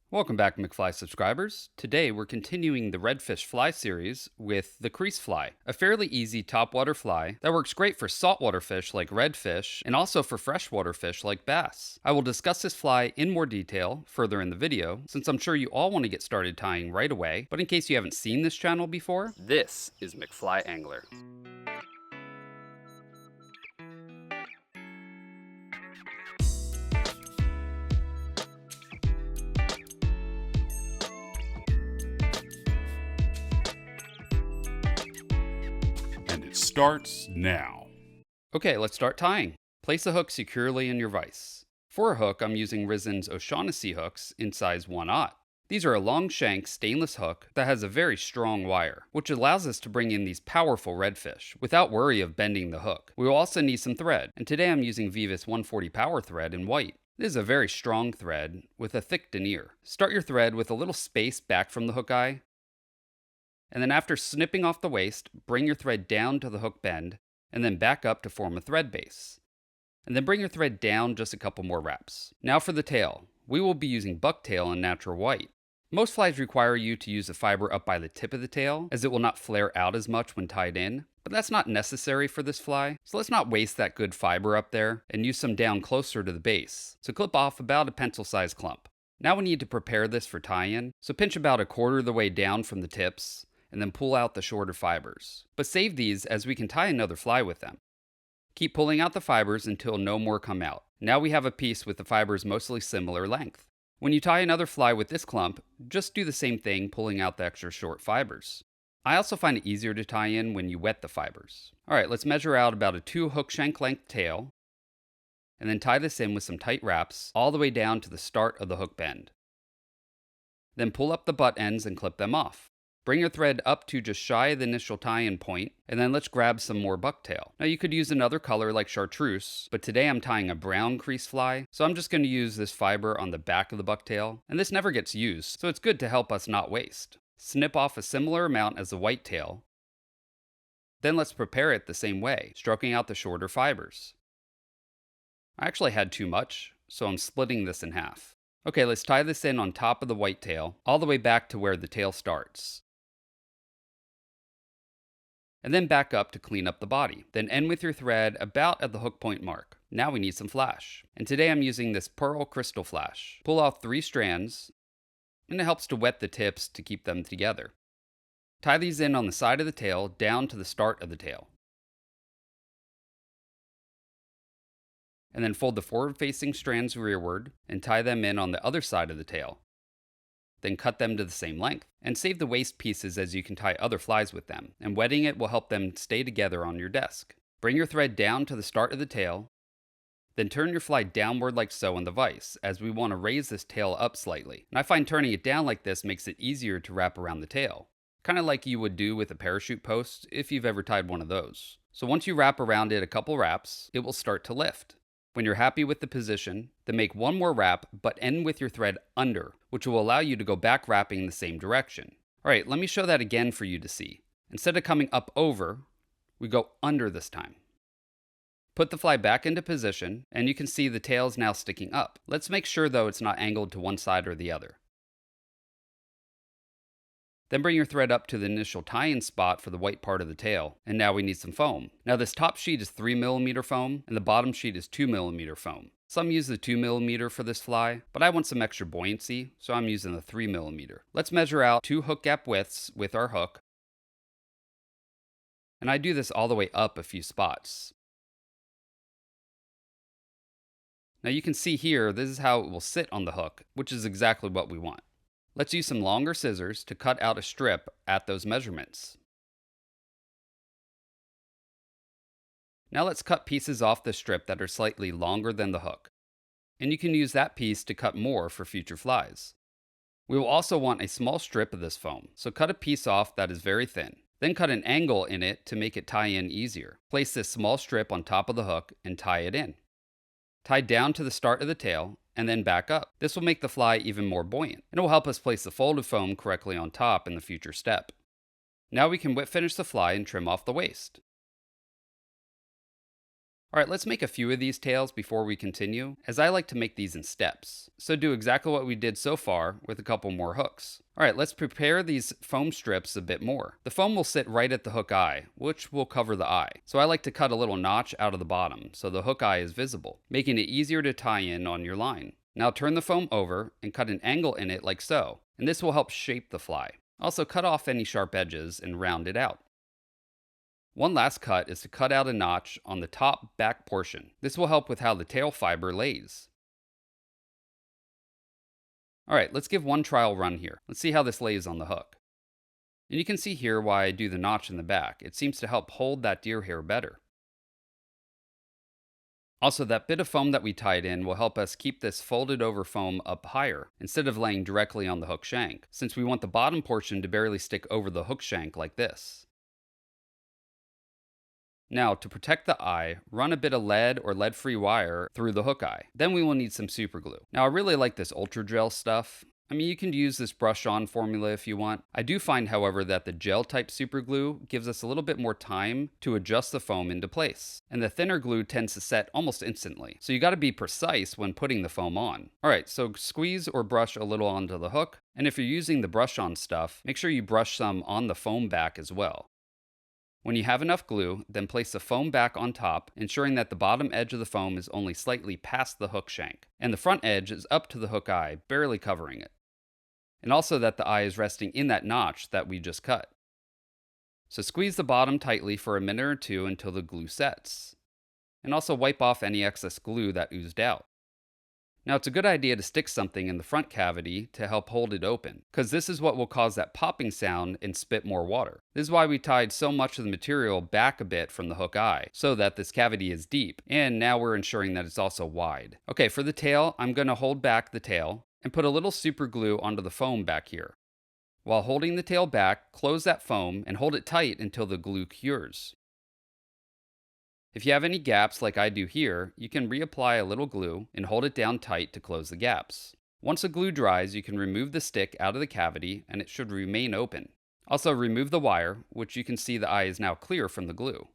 Welcome back, McFly subscribers. Today we're continuing the redfish fly series with the Crease Fly, a fairly easy topwater fly that works great for saltwater fish like redfish and also for freshwater fish like bass. I will discuss this fly in more detail further in the video, since I'm sure you all want to get started tying right away, but in case you haven't seen this channel before, this is McFly Angler. Starts now. Okay, let's start tying. Place a hook securely in your vise. For a hook, I'm using Resin's O'Shaughnessy hooks in size 1/0. These are a long shank stainless hook that has a very strong wire, which allows us to bring in these powerful redfish without worry of bending the hook. We will also need some thread, and today I'm using Vivis 140 power thread in white. This is a very strong thread with a thick denier. Start your thread with a little space back from the hook eye, and then after snipping off the waist, bring your thread down to the hook bend, and then back up to form a thread base. And then bring your thread down just a couple more wraps. Now for the tail. We will be using bucktail in natural white. Most flies require you to use the fiber up by the tip of the tail, as it will not flare out as much when tied in, but that's not necessary for this fly, so let's not waste that good fiber up there, and use some down closer to the base. So clip off about a pencil-sized clump. Now we need to prepare this for tie-in, so pinch about 1/4 of the way down from the tips, and then pull out the shorter fibers. But save these as we can tie another fly with them. Keep pulling out the fibers until no more come out. Now we have a piece with the fibers mostly similar length. When you tie another fly with this clump, just do the same thing, pulling out the extra short fibers. I also find it easier to tie in when you wet the fibers. Alright, let's measure out about a 2 hook shank length tail, and then tie this in with some tight wraps all the way down to the start of the hook bend. Then pull up the butt ends and clip them off. Bring your thread up to just shy of the initial tie-in point, and then let's grab some more bucktail. Now you could use another color like chartreuse, but today I'm tying a brown crease fly, so I'm just going to use this fiber on the back of the bucktail, and this never gets used, so it's good to help us not waste. Snip off a similar amount as the white tail. Then let's prepare it the same way, stroking out the shorter fibers. I actually had too much, so I'm splitting this in half. Okay, let's tie this in on top of the white tail, all the way back to where the tail starts. And then back up to clean up the body. Then end with your thread about at the hook point mark. Now we need some flash. And today I'm using this pearl crystal flash. Pull off 3 strands, and it helps to wet the tips to keep them together. Tie these in on the side of the tail down to the start of the tail. And then fold the forward-facing strands rearward and tie them in on the other side of the tail. Then cut them to the same length, and save the waste pieces as you can tie other flies with them, and wetting it will help them stay together on your desk. Bring your thread down to the start of the tail, then turn your fly downward like so in the vise, as we want to raise this tail up slightly. And I find turning it down like this makes it easier to wrap around the tail, kind of like you would do with a parachute post if you've ever tied one of those. So once you wrap around it a couple wraps, it will start to lift. When you're happy with the position, then make one more wrap, but end with your thread under, which will allow you to go back wrapping in the same direction. Alright, let me show that again for you to see. Instead of coming up over, we go under this time. Put the fly back into position, and you can see the tail is now sticking up. Let's make sure though it's not angled to one side or the other. Then bring your thread up to the initial tie-in spot for the white part of the tail, and now we need some foam. Now this top sheet is 3mm foam, and the bottom sheet is 2mm foam. Some use the 2mm for this fly, but I want some extra buoyancy, so I'm using the 3mm. Let's measure out 2 hook gap widths with our hook, and I do this all the way up a few spots. Now you can see here, this is how it will sit on the hook, which is exactly what we want. Let's use some longer scissors to cut out a strip at those measurements. Now let's cut pieces off the strip that are slightly longer than the hook. And you can use that piece to cut more for future flies. We will also want a small strip of this foam, so cut a piece off that is very thin. Then cut an angle in it to make it tie in easier. Place this small strip on top of the hook and tie it in. Tie down to the start of the tail, and then back up. This will make the fly even more buoyant, and it will help us place the folded foam correctly on top in the future step. Now we can whip finish the fly and trim off the waist. Alright, let's make a few of these tails before we continue, as I like to make these in steps. So do exactly what we did so far with a couple more hooks. Alright, let's prepare these foam strips a bit more. The foam will sit right at the hook eye, which will cover the eye. So I like to cut a little notch out of the bottom so the hook eye is visible, making it easier to tie in on your line. Now turn the foam over and cut an angle in it like so, and this will help shape the fly. Also cut off any sharp edges and round it out. One last cut is to cut out a notch on the top back portion. This will help with how the tail fiber lays. Alright, let's give one trial run here. Let's see how this lays on the hook. And you can see here why I do the notch in the back. It seems to help hold that deer hair better. Also, that bit of foam that we tied in will help us keep this folded over foam up higher, instead of laying directly on the hook shank, since we want the bottom portion to barely stick over the hook shank like this. Now, to protect the eye, run a bit of lead or lead-free wire through the hook eye. Then we will need some super glue. Now, I really like this ultra gel stuff. I mean, you can use this brush-on formula if you want. I do find, however, that the gel-type super glue gives us a little bit more time to adjust the foam into place. And the thinner glue tends to set almost instantly. So you gotta be precise when putting the foam on. Alright, so squeeze or brush a little onto the hook. And if you're using the brush-on stuff, make sure you brush some on the foam back as well. When you have enough glue, then place the foam back on top, ensuring that the bottom edge of the foam is only slightly past the hook shank, and the front edge is up to the hook eye, barely covering it. And also that the eye is resting in that notch that we just cut. So squeeze the bottom tightly for a minute or two until the glue sets. And also wipe off any excess glue that oozed out. Now it's a good idea to stick something in the front cavity to help hold it open, because this is what will cause that popping sound and spit more water. This is why we tied so much of the material back a bit from the hook eye, so that this cavity is deep, and now we're ensuring that it's also wide. Okay, for the tail, I'm going to hold back the tail, and put a little super glue onto the foam back here. While holding the tail back, close that foam and hold it tight until the glue cures. If you have any gaps like I do here, you can reapply a little glue and hold it down tight to close the gaps. Once the glue dries, you can remove the stick out of the cavity and it should remain open. Also remove the wire, which you can see the eye is now clear from the glue.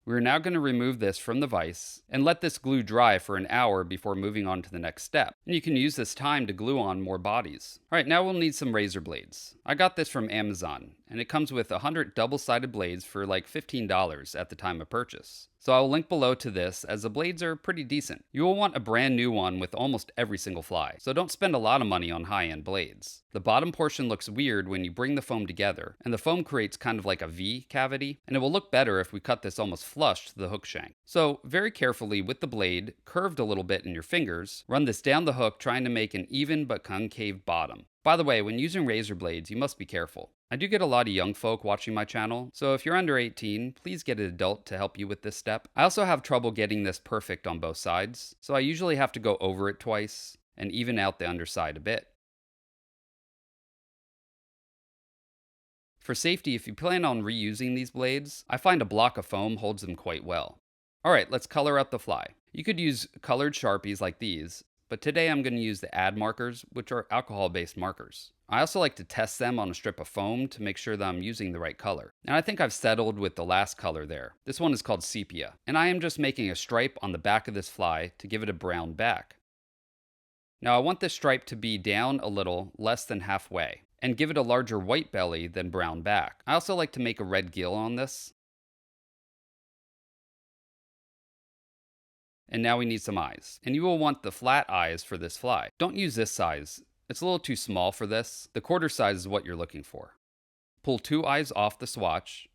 We are now going to remove this from the vise and let this glue dry for an hour before moving on to the next step. And you can use this time to glue on more bodies. Alright, now we'll need some razor blades. I got this from Amazon, and it comes with 100 double-sided blades for like $15 at the time of purchase. So I'll link below to this, as the blades are pretty decent. You will want a brand new one with almost every single fly, so don't spend a lot of money on high-end blades. The bottom portion looks weird when you bring the foam together, and the foam creates kind of like a V cavity, and it will look better if we cut this almost flush to the hook shank. So very carefully with the blade, curved a little bit in your fingers, run this down the hook trying to make an even but concave bottom. By the way, when using razor blades, you must be careful. I do get a lot of young folk watching my channel, so if you're under 18, please get an adult to help you with this step. I also have trouble getting this perfect on both sides, so I usually have to go over it twice and even out the underside a bit. For safety, if you plan on reusing these blades, I find a block of foam holds them quite well. Alright, let's color up the fly. You could use colored Sharpies like these, but today I'm going to use the ad markers, which are alcohol-based markers. I also like to test them on a strip of foam to make sure that I'm using the right color. And I think I've settled with the last color there. This one is called sepia, and I am just making a stripe on the back of this fly to give it a brown back. Now I want this stripe to be down a little, less than halfway, and give it a larger white belly than brown back. I also like to make a red gill on this. And now we need some eyes. And you will want the flat eyes for this fly. Don't use this size. It's a little too small for this. The quarter size is what you're looking for. Pull 2 eyes off the swatch.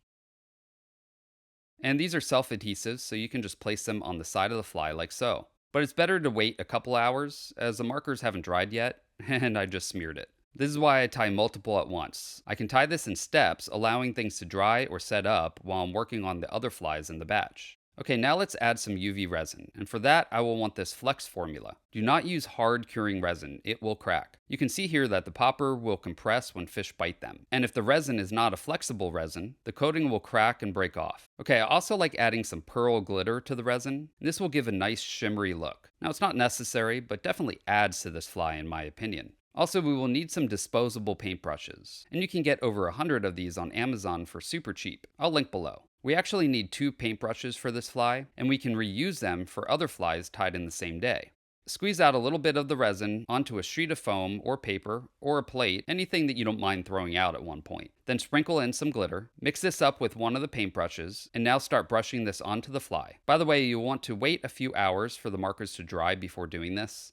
And these are self-adhesive, so you can just place them on the side of the fly like so. But it's better to wait a couple hours, as the markers haven't dried yet, and I just smeared it. This is why I tie multiple at once. I can tie this in steps, allowing things to dry or set up while I'm working on the other flies in the batch. Okay, now let's add some UV resin, and for that I will want this flex formula. Do not use hard curing resin, it will crack. You can see here that the popper will compress when fish bite them, and if the resin is not a flexible resin, the coating will crack and break off. Okay, I also like adding some pearl glitter to the resin. This will give a nice shimmery look. Now it's not necessary, but definitely adds to this fly in my opinion. Also, we will need some disposable paintbrushes, and you can get over 100 of these on Amazon for super cheap. I'll link below. We actually need 2 paintbrushes for this fly, and we can reuse them for other flies tied in the same day. Squeeze out a little bit of the resin onto a sheet of foam or paper or a plate, anything that you don't mind throwing out at one point. Then sprinkle in some glitter, mix this up with one of the paintbrushes, and now start brushing this onto the fly. By the way, you'll want to wait a few hours for the markers to dry before doing this.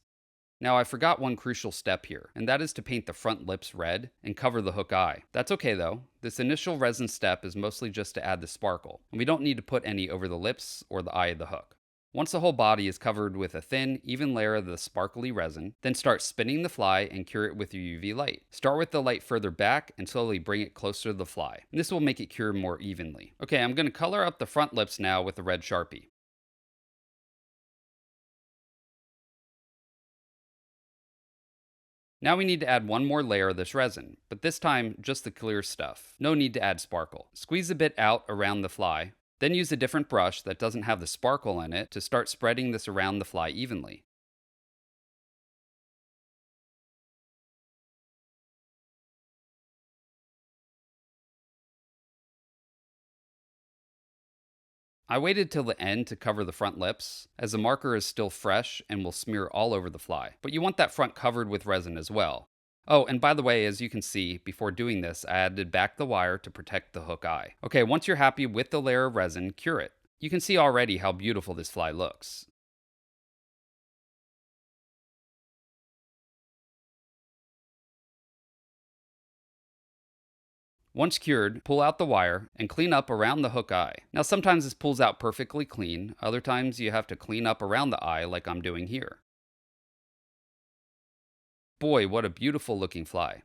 Now I forgot one crucial step here, and that is to paint the front lips red and cover the hook eye. That's okay though. This initial resin step is mostly just to add the sparkle, and we don't need to put any over the lips or the eye of the hook. Once the whole body is covered with a thin, even layer of the sparkly resin, then start spinning the fly and cure it with your UV light. Start with the light further back and slowly bring it closer to the fly. And this will make it cure more evenly. Okay, I'm going to color up the front lips now with a red Sharpie. Now we need to add one more layer of this resin, but this time just the clear stuff. No need to add sparkle. Squeeze a bit out around the fly, then use a different brush that doesn't have the sparkle in it to start spreading this around the fly evenly. I waited till the end to cover the front lips, as the marker is still fresh and will smear all over the fly. But you want that front covered with resin as well. Oh, and by the way, as you can see, before doing this, I added back the wire to protect the hook eye. Okay, once you're happy with the layer of resin, cure it. You can see already how beautiful this fly looks. Once cured, pull out the wire and clean up around the hook eye. Now sometimes this pulls out perfectly clean, other times you have to clean up around the eye like I'm doing here. Boy, what a beautiful looking fly.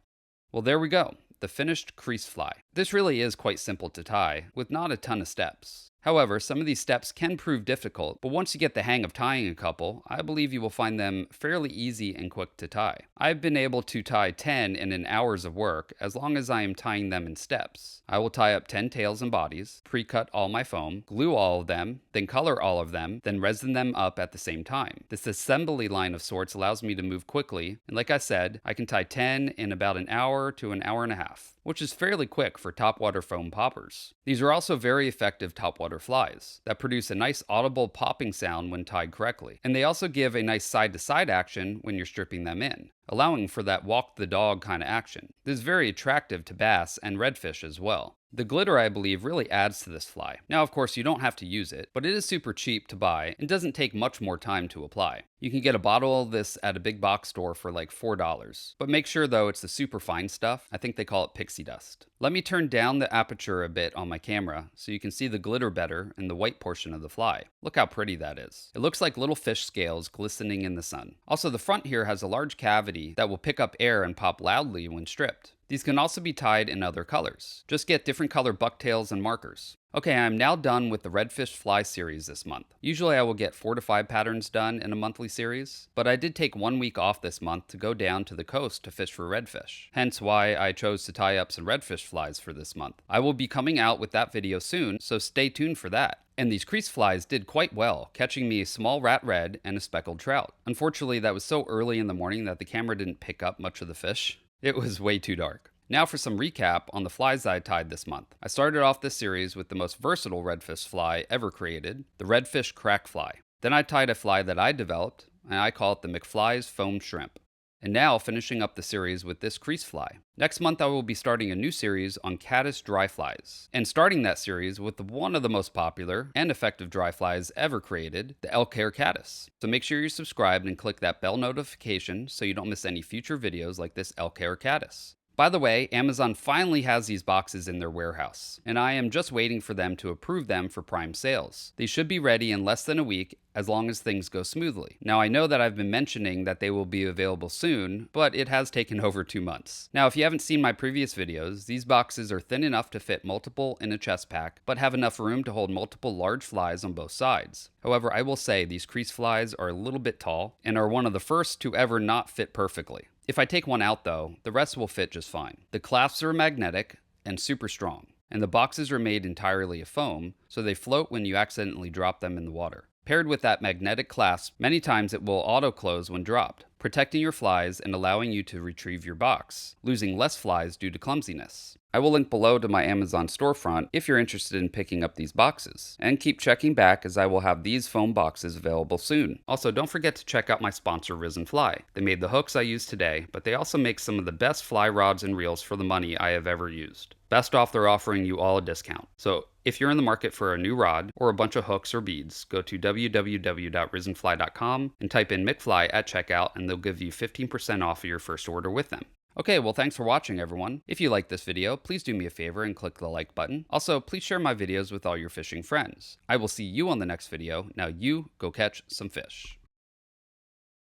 Well, there we go, the finished crease fly. This really is quite simple to tie, with not a ton of steps. However, some of these steps can prove difficult, but once you get the hang of tying a couple, I believe you will find them fairly easy and quick to tie. I've been able to tie 10 in an hour's of work as long as I am tying them in steps. I will tie up 10 tails and bodies, pre-cut all my foam, glue all of them, then color all of them, then resin them up at the same time. This assembly line of sorts allows me to move quickly, and like I said, I can tie 10 in about an hour to an hour and a half, which is fairly quick for topwater foam poppers. These are also very effective topwater flies that produce a nice audible popping sound when tied correctly, and they also give a nice side-to-side action when you're stripping them in, allowing for that walk the dog kind of action. This is very attractive to bass and redfish as well. The glitter, I believe, really adds to this fly. Now, of course, you don't have to use it, but it is super cheap to buy and doesn't take much more time to apply. You can get a bottle of this at a big box store for like $4. But make sure, though, it's the super fine stuff. I think they call it pixie dust. Let me turn down the aperture a bit on my camera so you can see the glitter better in the white portion of the fly. Look how pretty that is. It looks like little fish scales glistening in the sun. Also, the front here has a large cavity that will pick up air and pop loudly when stripped. These can also be tied in other colors. Just get different color bucktails and markers. Okay, I'm now done with the redfish fly series this month. Usually I will get 4 to 5 patterns done in a monthly series, but I did take 1 week off this month to go down to the coast to fish for redfish. Hence why I chose to tie up some redfish flies for this month. I will be coming out with that video soon, so stay tuned for that. And these crease flies did quite well, catching me a small rat red and a speckled trout. Unfortunately, that was so early in the morning that the camera didn't pick up much of the fish. It was way too dark. Now for some recap on the flies I tied this month. I started off this series with the most versatile redfish fly ever created, the redfish crack fly. Then I tied a fly that I developed, and I call it the McFly's foam shrimp. And now finishing up the series with this crease fly. Next month I will be starting a new series on caddis dry flies, and starting that series with one of the most popular and effective dry flies ever created, the elk hair caddis. So make sure you're subscribed and click that bell notification so you don't miss any future videos like this elk hair caddis. By the way, Amazon finally has these boxes in their warehouse, and I am just waiting for them to approve them for Prime sales. They should be ready in less than a week as long as things go smoothly. Now I know that I've been mentioning that they will be available soon, but it has taken over 2 months. Now if you haven't seen my previous videos, these boxes are thin enough to fit multiple in a chest pack, but have enough room to hold multiple large flies on both sides. However, I will say these crease flies are a little bit tall and are one of the first to ever not fit perfectly. If I take one out though, the rest will fit just fine. The clasps are magnetic and super strong, and the boxes are made entirely of foam, so they float when you accidentally drop them in the water. Paired with that magnetic clasp, many times it will auto-close when dropped, protecting your flies and allowing you to retrieve your box, losing less flies due to clumsiness. I will link below to my Amazon storefront if you're interested in picking up these boxes. And keep checking back as I will have these foam boxes available soon. Also, don't forget to check out my sponsor Resin Fly. They made the hooks I use today, but they also make some of the best fly rods and reels for the money I have ever used. Best off, they're offering you all a discount. So if you're in the market for a new rod or a bunch of hooks or beads, go to www.resinfly.com and type in McFly at checkout and they'll give you 15% off of your first order with them. Okay, well thanks for watching everyone. If you liked this video, please do me a favor and click the like button. Also, please share my videos with all your fishing friends. I will see you on the next video. Now you go catch some fish.